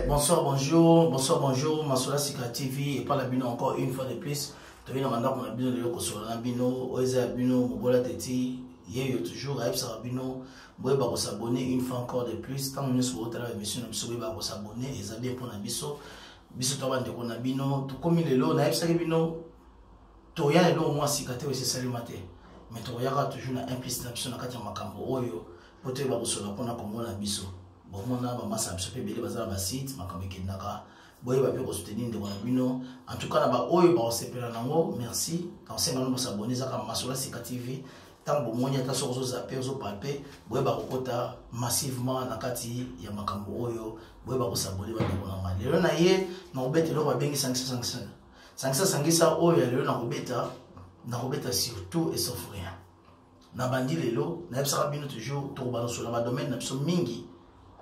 Bonsoir, bonjour, Masola Sika TV et par la bino encore une fois de plus. Tu viens de pour la bino de l'eau sur la bino, Oeza bino, Mobola Teti, Yé toujours, Aïb Sarabino, Boé Bako s'abonner une fois encore de plus. Tant que nous sommes au travail, monsieur, nous sommes Bako s'abonner, et ça bien pour la biso. Biso Toban de Konabino, tout comme il est là, Naïb Sarabino, Toya est là au moins Sikate ou c'est Salimate. Mais Toya a toujours une implicite option à Katia Makambo, Oyo, pour te Bako sur la Pona Kongo la biso. Bon, mon âme, ma ça me fait bazar ma site, ma kameke naka, boye va peut soutenir de Konabino. En tout cas, là-bas, oyo ba osepela nango, merci. Quand c'est maintenant s'abonner, ça comme Masola Sika TV. Tant bon moyen ta sur aux appels, aux palpés, boye ba kokota massivement nakati ya makambo oyo, boye ba s'abonner ba konama. Le na ye, na obete lo ba bengi 500. 500 oyo le na robeta surtout et sauf rien. Na bandi lelo, na ebsaka bino toujours to ba sur la domaine na biso mingi.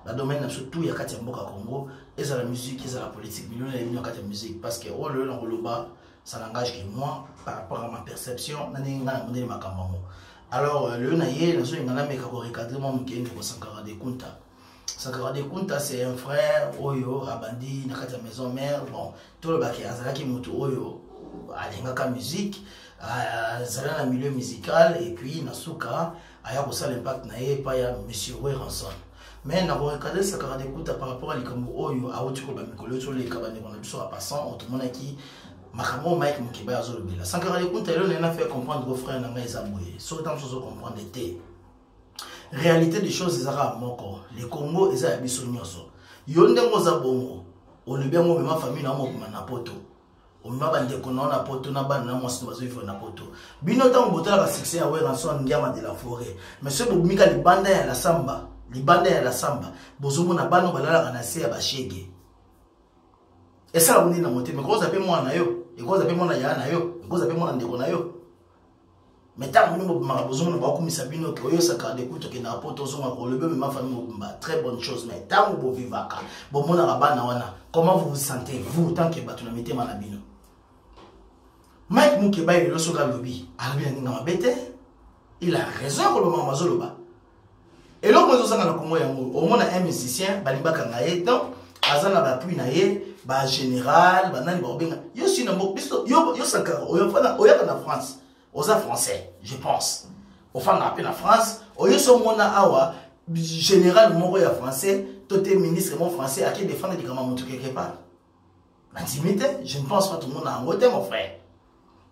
La domaine absolue tout y a quatre mboka Congo et ça la musique et ça la politique millions et millions quatre musique parce que oh le l'engloba ça n'engage que moi par rapport à ma perception nani ngana mondeli makambo alors le naie la zone ngana meka ko recadrer mon mkende ko Sankara de Kunta. Sankara de Kunta c'est un frère oyo abandi na kati maison mère bon tout le baki azalaki mutu oyo alinga ka musique zala na milieu musical et puis nasuka aya ko ça l'impact naie pa ya monsieur Ranson. Mais na recadrer Sankara de Kunta par rapport à likambo oyo a otiko ba mikolo to le kabane ko na biso a passant autrement qui makambo Mike Mukeba azo lobela Sankara de Kunta elo na fait comprendre aux frères na ngai zaboué so tant chose comprendre était réalité des choses ezara moko le Congo eza ya biso nyoso yonde ngoza bongo olobi ngo ma famille na mo na poto o ma bande ko na poto na bana na mo sino bazo vivre na poto bino tango botala ba succès ya Ranson Ngiyama de la Forêt mais ce bobimika libanda ya la samba libanda ya la samba bozomo na bano balala na se ya bashege esa la na moté mais ko za pe mwana yo e ko za pe mwana ya na yo e ko za pe mwana ndeko na yo mais tant que nous bozomo na ba komisa bino ko yo Sankara de Kunta ke na poto zonga ko lebe ma famille mobimba très bonne chose mais tant que bo vivaka bo mona ba bana wana comment vous vous sentez vous tant que batu na mitema na bino Mike Mukeba ile loso ka lobi albi na ngama bete il a raison ko lo mama zoloba. Et l'autre chose dans le Congo, au moins un musicien, balimba kangaye, donc, azana ba puis naye, ba général, ba nani ba obenga. Yo suis na mo, yo Sankara, oya na France, oza français, je pense. Au fan na la France, oyo so mona awa général moko ya français, toté ministre mon français à qui défendre di kama mutu quelque part. L'intimité, je ne pense pas tout le monde a ngote mon frère.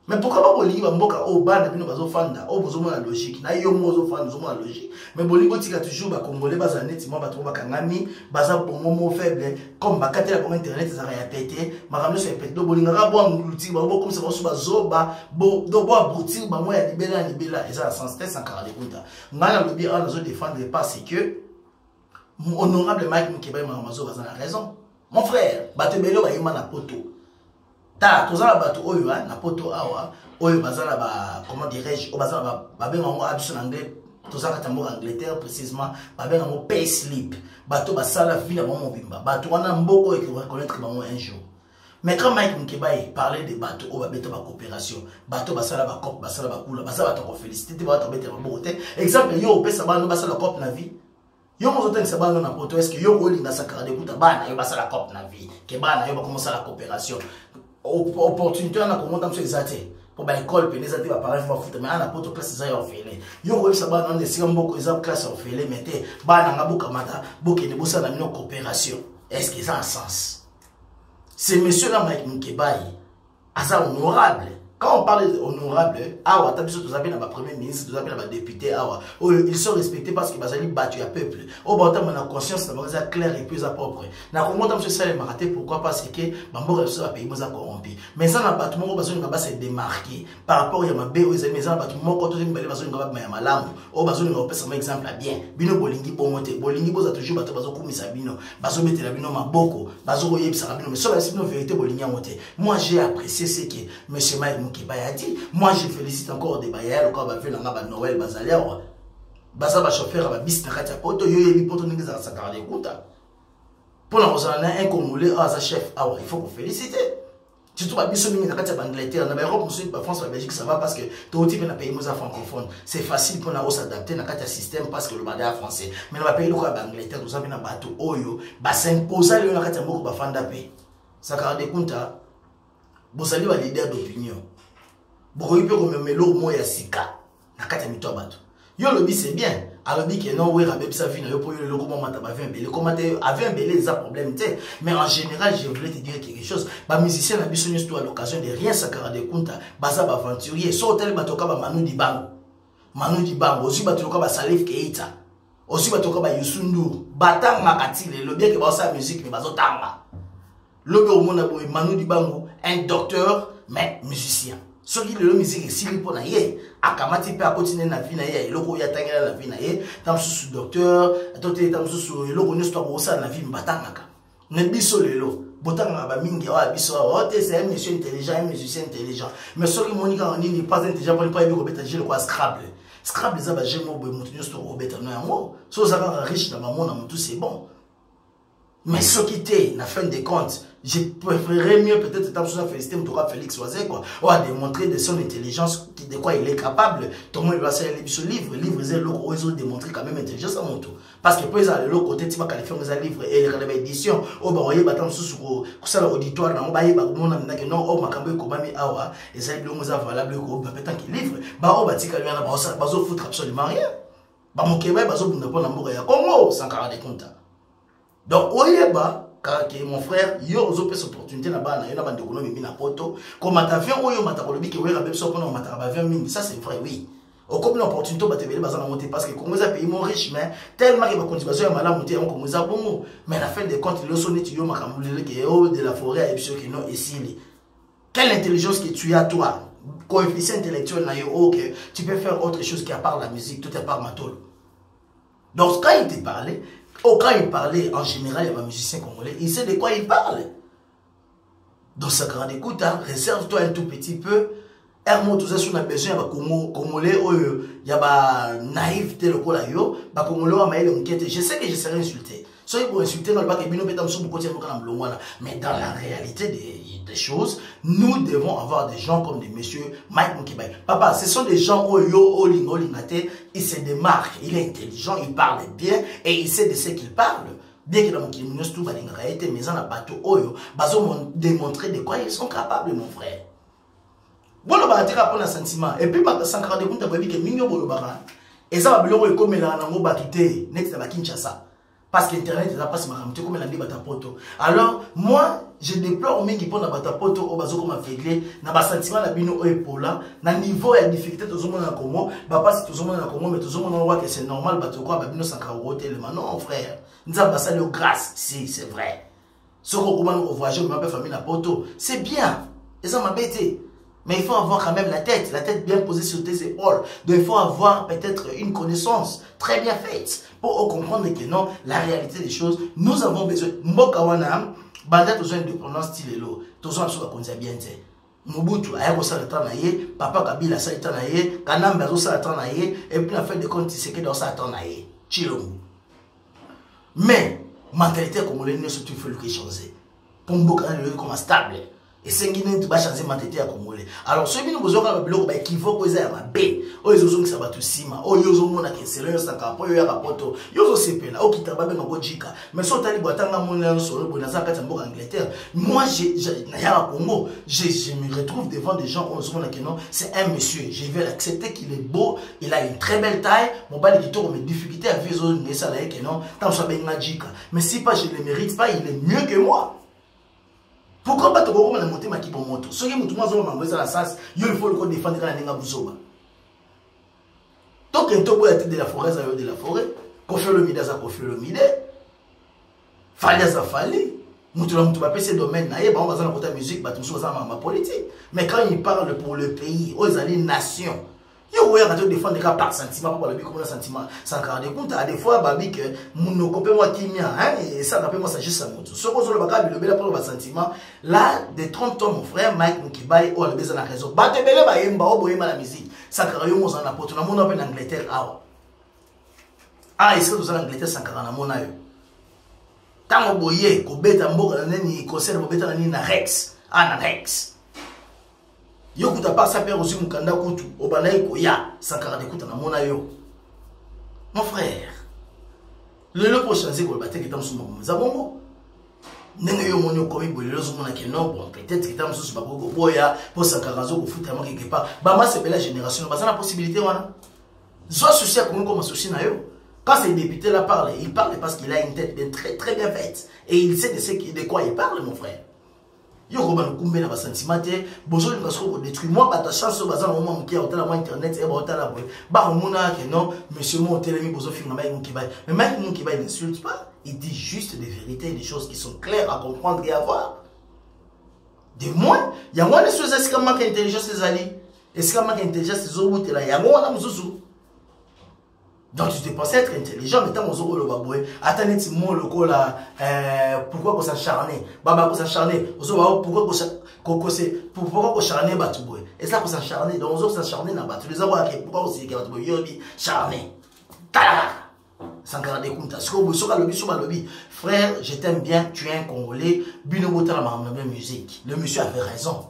Mais pourquoi pas bolingi ba mboka o banda bino bazo fanda o bozo mona logique na yo mozo fanda zo mona logique mais bolingo tika toujours ba congolais baza neti mo ba to ba kangami baza bongo mo faible comme ba katela pour internet za ya pété makamno se pété do bolinga ka bo nguluti ba bo comme ça ba zoba bo do bo aboutir ba mo ya libela eza sens test Sankara de Kunta ngala lobi a zo défendre parce que honorable Mike Mukeba mamazo baza na raison mon frère batebelo ba yima na poto ta tozala bato oyo na poto awa oyo bazala ba comment dirais-je o bazala ba benga ngo abiso en anglais tozala tambo Angleterre précisément ba benga ngo pay slip bato basala vie na mobimba bato wana mboko et reconnaître bango un jour mais quand Mike Mukeba parlait de bato o ba beto ba coopération bato basala ba cop basala ba kula basala bato ko féliciter bato bete ba bote exemple yo pesa bano basala cop na vie yo mo zotenga sabana na poto est-ce que yo olinga Sankara de Kunta bana yo basala cop na vie ke bana yo ba commencer la coopération opportunité na ko monta mso exate pour ba école pe nezate ba parents va foutre mais ana poto classe za yo fele yo ko isa bana on sika mboko eza classe yo fele mais te bana ngabuka mata boke ne bosa na mino coopération est-ce que ça a sens ces messieurs là Mike Mukeba asa honorable quand on parle d'honorable awa tabiso to zabina ba premier ministre to zabina ba député awa ils sont respectés parce que bazali battu à peuple au bota na conscience na baza clair et plus propre na komonta monsieur Salem raté pourquoi parce que bambo so ba pays moza corrompu mais ça na battu moko bazoni ngaba se démarquer par rapport ya mabe o ezemi za battu moko to zimbali bazoni ngaba ya malamu o bazoni ngaba pesa un exemple bien bino bolingi bongote bolingi boza toujours bato bazo kumisa bino bazo metela bino maboko bazo koyebisa bino mais so la sino vérité bolingi ngote moi j'ai apprécié ce que monsieur Mike Mukeba a dit. Moi je félicite encore des bailleurs quand on va faire Noël Bazaliawa. Baza ba chauffeur ba bis na katia poto yo yebi poto ningi za Sankara de Kunta. Pour la un Congolais à sa chef, il faut qu'on félicite. Surtout à Bissau, il y a Angleterre, en Europe, en France, en Belgique, ça va parce que tout le monde pays francophone. C'est facile pour nous s'adapter dans le système parce que le badé est français. Mais dans le pays, l'Angleterre, tout ça, il y a bateau, oyo, bah s'imposer le nakata moko ba fanda pe. Ça car des comptes, vous allez va leader d'opinion. Vous peut comme melo mo ya sika, nakata mito bateau. Yo lobby c'est bien. Alors dit que non, oui, Rabeb Savine, yo pour le logo moment t'as un belé. Comment avait un belé, ça problème t'es. Mais en général, je voulais te dire quelque chose. Bah musicien n'a besoin à l'occasion de rien ça car des comptes, baza ba aventurier. So tel batoka ba Manu Dibango. Manu Dibango, aussi batoka ba Salif Keita. Aussi batoka ba Youssou N'Dour. Batang makati le bien que ba sa musique mais bazo tanga. Lobe au monde a Manu Dibango, un docteur mais musicien. Ce qui est la musique, si il pour naïe, à Kamati peut continuer la vie naïe, le coup y a tangué la vie naïe, tam sous docteur, tant tam sous le coup nous sommes au sein de la vie m'batanga. Ne biso le lo, botanga ba mingi wa biso, oh c'est un monsieur intelligent, un musicien intelligent. Mais ce qui Monica on n'est pas intelligent pour pas y robeta j'ai le quoi Scrabble. Scrabble ça va j'aime au bout nous sommes robeta non moi. So ça va riche dans mon monde tout c'est bon. Mais ce qui était, la fin des comptes, je préférerais mieux peut-être étant sur la félicité, mais Félix Oisé, quoi. On a démontré de son intelligence, de quoi il est capable. Tout le monde va faire ce livre. Le livre, c'est l'autre, ils ont démontré quand même intelligence à mon tour. Parce que, pour exemple, l'autre côté, tu vas qualifier un livre et les éditions, oh, bah, voyez, bah, tant sous ça, l'auditoire, non, bah, bah, mon ami, non, oh, ma cambe, comme ami, awa, et ça, il est valable, bah, peut-être qu'il livre, bah, oh, bah, tika, lui, on a, bah, ça, bah, ça, foutre absolument rien. Bah, mon Québec, bah, ça, vous n'avez pas l'amour, il y a Congo, sans caractère des comptes. Donc, oyeba, car mon frère, il y a aussi cette opportunité là-bas, il y a une économie qui est poto. Comme tu as vu, ça c'est vrai, oui. Au comme l'opportunité, tu vas monter parce que comme vous avez payé mon riche, mais tellement que la continuation est mal montée, on commence à bon. Mais la fin des comptes, il y a sonné, tu de la forêt et ceux qui n'ont ici. Quelle intelligence que tu as, toi, coefficient intellectuel, tu peux faire autre chose qu'à part la musique, tout est par matol. Donc, quand il te parlait, quand il parlait, en général, il y a un musicien congolais, il sait de quoi il parle. Donc, ça grande écoute, réserve-toi un tout petit peu. Hermo, tout ça, si on a besoin, il y a un congolais, il y a une naïveté, le col, il y a un congolais, je sais que je serai insulté. Soit pour insulter dans le bac, mais dans la réalité des choses, nous devons avoir des gens comme des messieurs Mike Mukibay. Papa, ce sont des gens il se démarque, il est intelligent, il parle bien et il sait de ce qu'il parle. Bien que dans mon kilomètre, tout va dans la réalité, mais en a bateau, ils ont démontré de quoi ils sont capables, mon frère. Bon, on va attirer pour un sentiment. Et puis, sans craindre de compte, on va dire que Mignon Bolobara. Et ça va bien comme la Nango Batute, net de la Kinshasa. Parce que Internet est là, pas comme la Batapoto. Alors, moi, je déplore au qui pour la Batapoto, au bazo comme un féglé, n'a pas sentiment la bino épaula, n'a niveau et difficulté, tout le monde en commun, pas si tout le monde en commun, mais tout le monde voit que c'est normal, bah, tu crois, bah, bino sans carotter, non, frère. Nous avons passé le grâce, si, c'est vrai. Ce qu'on commence à voyager, on m'a famille la poto, c'est bien. Et ça m'a bêté. Mais il faut avoir quand même la tête bien posée sur tes épaules. Donc il faut avoir peut-être une connaissance très bien faite pour comprendre que non, la réalité des choses, nous avons besoin. Mbokawana, Banda besoin de prononcer style lo. Tous on soit comme bien dit. Mobutu a ça le temps naïe, Papa Kabila ça le temps naïe, Kanamba ça le temps naïe, et puis la fin de compte c'est que dans ça le temps naïe. Chilongo. Mais mentalité comme les surtout il faut le changer. Pour Mbokana le comme stable. Et c'est qui n'est pas changer mentalité à Congolais. Alors ceux qui nous besoin de bloc qui faut que ça ma bé. Oh ils ont que ça va tout sima. Oh ils ont mona que c'est le ça capo yo rapoto. Ils ont c'est là. Oh qui taba ben ngo jika. Mais so tali boatanga mona so le bonaza ka tambo Angleterre. Moi na ya Congo, je me retrouve devant des gens on se que non, c'est un monsieur. Je vais accepter qu'il est beau, il a une très belle taille. Mon bali qui tourne mes difficultés à vivre mais ça là que non, tant so ben jika. Mais si pas je le mérite pas, il est mieux que moi. Pourquoi pas te voir comme monter ma qui pour moto? Ce qui est tout le monde la sas, il faut le défendre quand on a besoin. Donc un topo de la forêt, ça de la forêt. Kofi Olomide ça Kofi Olomide. Fali ça Fali. Mutu va passer domaine na on va dans côté musique, ba tout ça ma politique. Mais quand il parle pour le pays, aux alliés nation. Yo ouais quand tu défends des cas par sentiment pas le comme un sentiment sans garder compte à des fois babi que mon copé moi timia hein et ça rappelle moi ça juste ça moto ce qu'on le baka le bela pour le sentiment là de 30 ans mon frère Mike Mukibay oh le besoin la raison ba te bele ba yemba o boyema la musique ça carrière moi en apporte na mon en Angleterre est-ce que vous en Angleterre sans carana mona yo tango boye ko beta mboka na neni concert bo beta na ni na Rex en annexe. Yo kuta pas ça père aussi mukanda kutu obana ikoya Sankara de kuta na mona yo. Mon frère, le prochain c'est pour battre qui tam sous mon zabongo. Nenge yo monyo komi bolelo zo mona ke non bon peut-être que tam sous ba boko boya pour Sankara zo ko futa ma quelque part. Ba ma c'est belle génération, ba ça la possibilité wana. Soit souci comme souci na yo. Quand ces députés là parlent, il parle parce qu'il a une tête bien, très très bien faite et il sait de quoi il parle, mon frère. Yo ko ba kumbe na ba sentiment te bozo ni parce que détruit moi ba ta chance au bazar au moment qui a hôtel à internet et ba hôtel à ba mona que non monsieur mon hôtel mi bozo finga mai qui bail mais mai qui bail n'insulte pas, il dit juste des vérités, des choses qui sont claires à comprendre et à voir. De moins, il y a moins de choses est-ce que manque intelligence les alliés, est-ce que manque intelligence les autres là, il y a moins na mususu. Donc tu te pensais être intelligent, mais tant qu'on le baboué, attendez ti mon loco là, pourquoi qu'on s'acharner, baba qu'on s'acharner, pourquoi qu'on s'acharner batuboué, et ça qu'on s'acharner, donc on s'acharner na batu, les avoir pourquoi on s'est batuboué, yobi charner, tala, Sankara de Kunta, ce que vous savez le lobby, frère, je t'aime bien, tu es un Congolais, bino bota la même musique, le monsieur avait raison,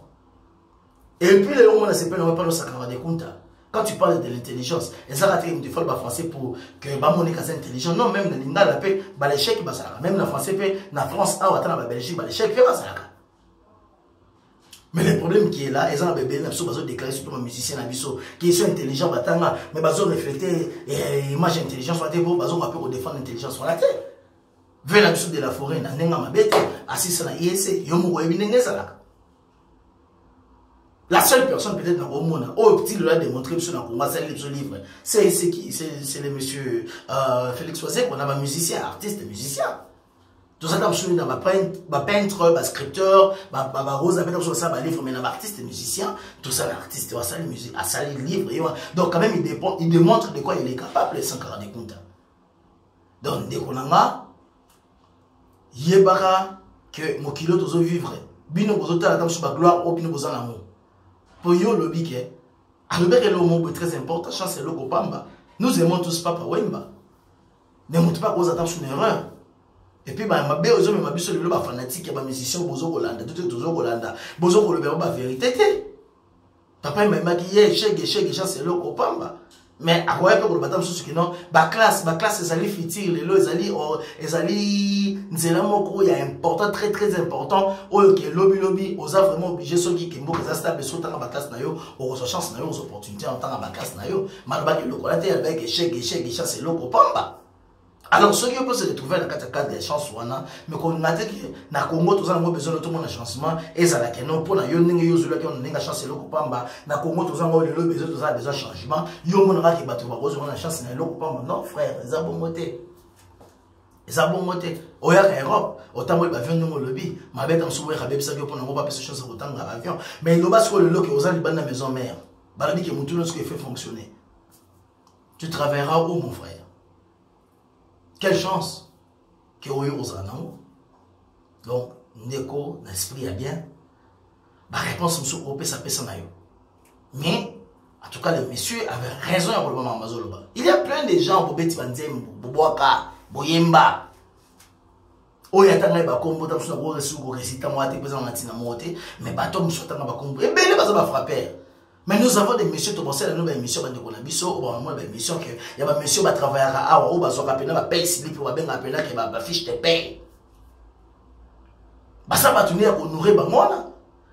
et puis les gens on a s'appelé on va parler de Sankara de Kunta. Quand tu parles de l'intelligence, et ça a été une fois français pour que Bamone est intelligent. Non, même dans l'Inda, la paix, l'échec, même en français, dans la France, dans la Belgique, l'échec, mais le problème qui est là, ils ont déclaré surtout un musicien qui sont intelligents, mais ils ont reflété l'image intelligence, ils ont défendre l'intelligence sur la terre. Vers la de la forêt, ils ont assis sur la IEC, ils ont la seule personne peut-être dans le monde, au petit l'a démontré sur le livre, c'est le monsieur Félix Oisek, on a un musicien, artiste, musicien. Tout ça, dans ma peintre, ma scripteur, ma rose, ma livre, mais un artiste, musicien, tout ça, l'artiste, il a sali musique, a sali livre. Donc quand même, il démontre de quoi il est capable, Sankara de Kunta. Donc, dès qu'on a, yebara que mon kilo doit vivre, bino bozo ta la dame sur ma gloire, ou bino bozo l'amour. Pour yo le bique, alors que le mot est très important, chance le copamba. Nous aimons tous Papa Wemba. Ne montre pas aux attentes une erreur. Et puis ma bé aux hommes ma biso le fanatique, ma musicien bozo Rolanda, tout toujours Rolanda. Bozo ko le ba vérité. Papa m'a maquillé, chèque chance le copamba. Mais à quoi peut le batam sur ce qui non, ma classe les alliés fitir les alliés nzela moko il y a important très très important au que lobby aux a vraiment obligé ceux qui mbo les stable sur ta classe na yo aux chance na yo aux opportunités en tant que classe na yo malba que le colate avec chèque chance le copamba. Alors ceux qui peuvent se retrouver dans le cadre des chances mais qu'on a dit que na Congo tous avons besoin de tout mon changement et ça la que non pour na yo ninga yo zula que on ninga chance le copamba na Congo tous avons le besoin de changement yo mon ra ki batu ba besoin de chance na le copamba. Non frère, ça bon moté oya ka Europe autant moi avion nous lobby ma bête en souwe rabeb ça que pour na pas chance autant avion mais le bas sur le loc aux ali ban na maison mère balabi que mutu ce qui fait fonctionner tu travailleras où mon frère. Quelle chance que vous avez aux anneaux. Donc, Ndeko, l'esprit est bien. La réponse est sur ça peut s'en aller. Mais, en tout cas, le monsieur avait raison pour le moment. Il y a plein de gens, Bobeti Banzem, Boboaka, Boyemba. Oyatanga bakombo tam suna ko resu ko resita mo ate pesa matina mote mais batom sotanga bakombo et ben baza ba frapper. Mais nous avons des messieurs qui pensent à nous des missions de Konabiso ou moi des missions que il y a des messieurs qui travaillent à ou bazo rappeler ba paye slip ou ben rappeler que ba fiche de paye. Ba ça va tourner à honorer ba mona.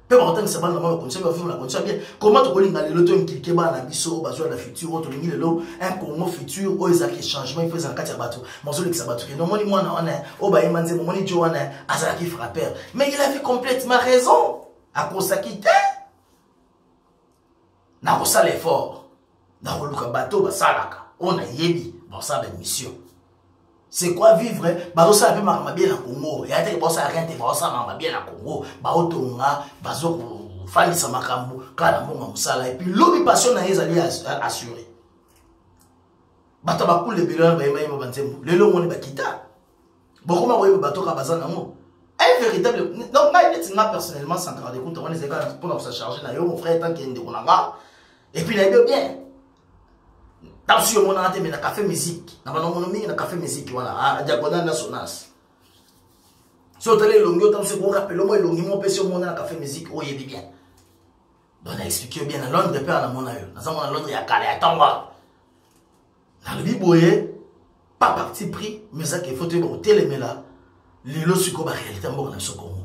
Peu importe que ça va normalement continuer à vivre la condition bien. Comment tu connais dans le temps qui ba na biso bazo la future auto lingi lelo un Congo futur ou ezaki changement il faut en katia bato. Mozo le sabato que non moni moi na ona o ba imanze moni joana azaki frapper. Mais il avait complètement raison. À cause ça quitter na ko sala effort na ko luka bateau basalaka on a yebi bon ça ben mission c'est quoi vivre bazo sala pe ma bien na Congo ya te bossa rien te bossa ma bien na Congo ba otonga bazo ko fandisa makambo kala mbonga musala et puis l'obligation na ezali assuré bato ba kule bilon ba yema banzembo lelo ngoni bakita bokoma ko yeba bato ka bazana mo un véritable donc moi personnellement sans garder compte on est égal pour se charger na yo mon frère tant qu'il est ndonanga. Et puis, il a bien. Dans ce moment, on a un café musique. Dans le café musique, voilà, à Diagonale Nationale. Si vous avez l'onguio, vous rappelez moi l'onguio, mon PC au monde a fait musique, oh il est bien. Donc on a expliqué bien, à Londres, père à mon aïeux. Dans à Londres, il y a calé à Tamba. Dans le biboye, pas parti pris, mais ça qu'il faut te dire, télémé là, les lots sur la réalité, on a ce Congo.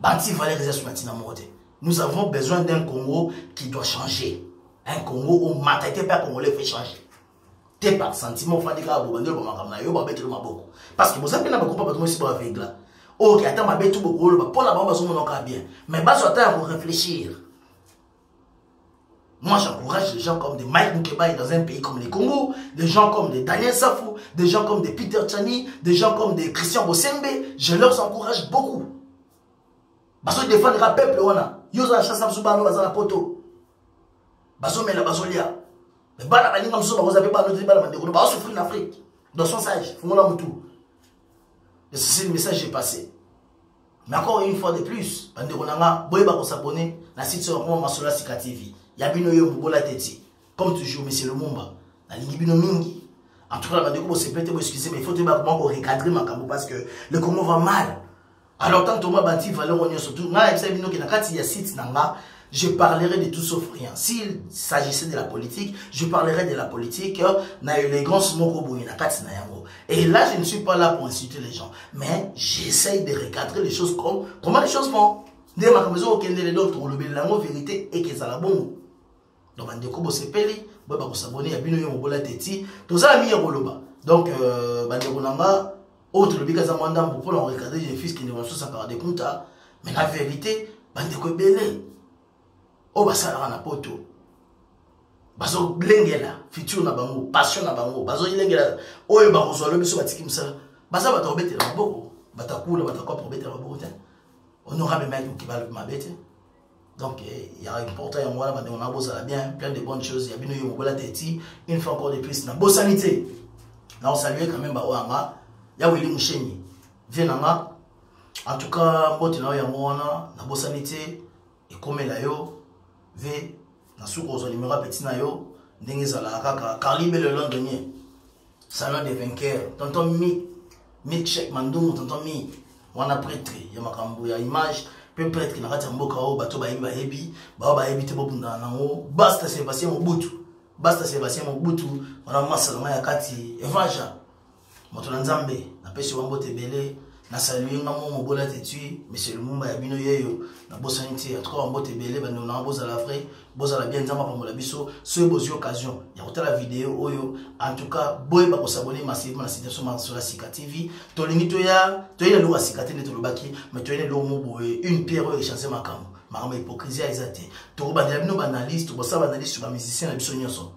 Banti valait réserve sur matin à nous avons besoin d'un Congo qui doit changer. Un Congo où mentalité pas congolais fait changer. T'es pas sentiment fandika à Bobandel pour ma caméra, yo ba betre ma beaucoup. Parce que vous avez pas beaucoup pas de si pas avec là. Ok, attends ma bête tout beaucoup pour la bamba son nom bien. Mais bas sur temps pour réfléchir. Moi j'encourage des gens comme des Mike Mukeba dans un pays comme le Congo, des gens comme des Daniel Safou, des gens comme des Peter Tchani, des gens comme des Christian Bosembe, je leur encourage beaucoup. Parce que défendre le peuple on a. Yo za chassa subano bazala poto. Bazo mela bazolia. Mais bana balinga mso bakoza pe bana notre bana mandeko ba souffrir en Afrique. Dans son sage, fumona mutu. Et c'est le message j'ai passé. Mais encore une fois de plus, bandeko nanga boye ba ko s'abonner na site sur moi Masola Sika TV. Ya bino yo Mubola Teti. Comme toujours monsieur Lumumba. Na lingi bino mingi. En tout cas bandeko bo se péter bo excuser mais il faut te ba comment recadrer makambo parce que le Congo va mal. Alors tant que moi banti valeur on surtout na ebisa bino ke na kati ya site nanga. Je parlerai de tout sauf rien. S'il s'agissait de la politique, je parlerai de la politique. Les grands et là, je ne suis pas là pour insulter les gens. Mais j'essaye de recadrer les choses comme comment les choses vont. Donc, vérité et que ça la bon. Donc, on découvre ce pays. On va s'abonner à Bino Mubola Teti. Tout ça, mis à Roloba. Donc, Banderonanga, autre le Bigazan Mandam pour recadrer les fils qui ne vont pas se compte. Mais la vérité, Bandeko Belé. Oh bah ça na poto bazo lengela futur na bango passion na bango bazo lengela oyo ba kozwa le biso batiki musala baza ba tobetela maboko batakula batakwa pour betela maboko te honorable mec qui va le mabete donc il y a important en moi là on a bossé bien plein de bonnes choses il y a bino yo Mubola Teti une fois encore de plus na bosanité na on salue quand même ba oanga ya Willy Mushenyi venanga en tout cas mbote na ya mwana na bosanité et comme la yo V, na souko zo numéro petit na yo, ndenge zala kaka Caribe le londonien. Salon des vainqueurs. Tonton mi check mandou tonton mi. Wana prêtre, ya makambo ya image, pe prêtre na kati mboka o bato ba yebi, ba yebi te bobunda nango. Basta Sébastien Mobutu. Basta Sébastien Mobutu, wana masala ya kati Evanja. Moto na Nzambe, na pesi wambo tebele. Na salué ngamo Mubola Teti monsieur Lumumba ya bino yeyo na bosanité atko mbote belé bando na boza la vrai boza la bien nzamba pa mola biso so bozi occasion ya kotala vidéo oyo en tout cas boye ba ko s'abonner massivement na site sur Masola Sika TV to lingi to ya lo Sika te to lobaki mais to yene lo mo boye une pierre oyo changer makambo makamba hypocrisie ezate to ko bandela bino banaliste to bosa banaliste ba musicien na biso nyonso.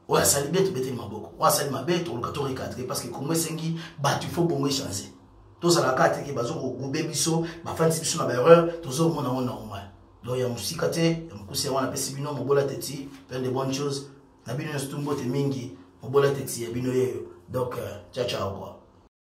Ouais, ça libère tout bête maboko. Ouais, ça libère bête tout le cateau recadré parce que comme sengi, bah tu faut bon changer. Tout ça la carte qui bazo ko gobe biso, ba fanti biso na ba erreur, tout ça on normal. Donc ya musikate, ya mkusi wana pesi bino Mubola Teti, plein de bonnes choses. Na bino stumbo te mingi, Mubola Teti ya bino yeyo. Donc ciao ciao quoi.